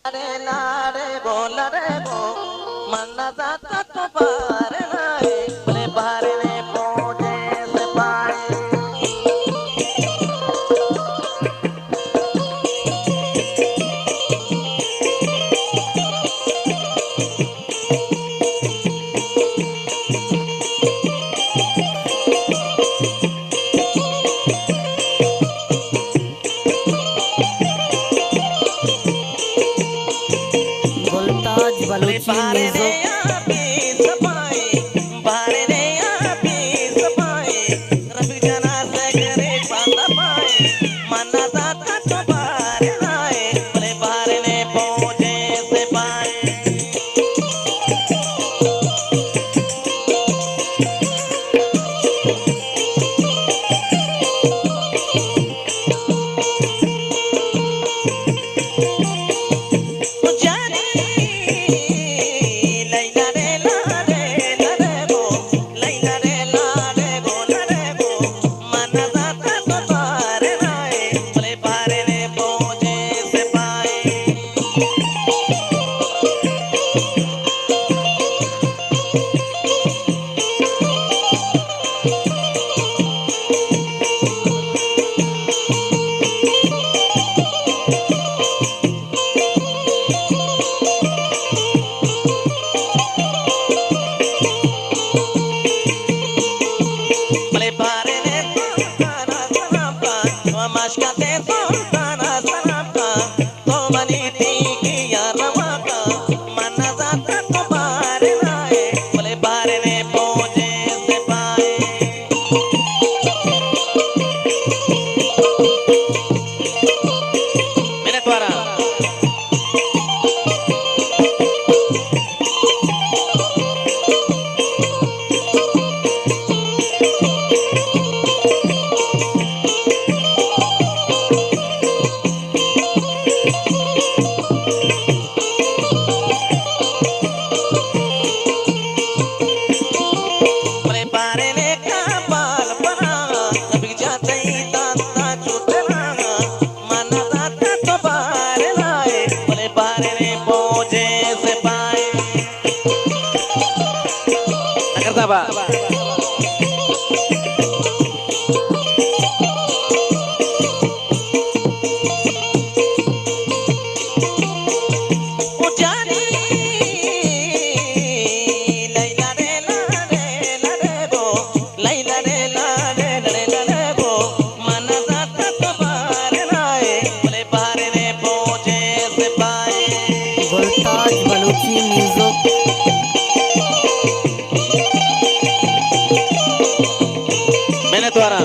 रे लारे बोला रे बो मन्ना जाता तो पार नाए बोले बारे ने पहुंचे से पाए गोलताज बोले बलूची बारे ने म्यूजिक। आपी सपाए बारे ने आपी सपाए रफी जना से करे पाता पाए मन्ना जाता तो पार नाए बोले बारे ने पहुंचे से पाए गोलताज बलूची म्यूजिक। मैंने द्वारा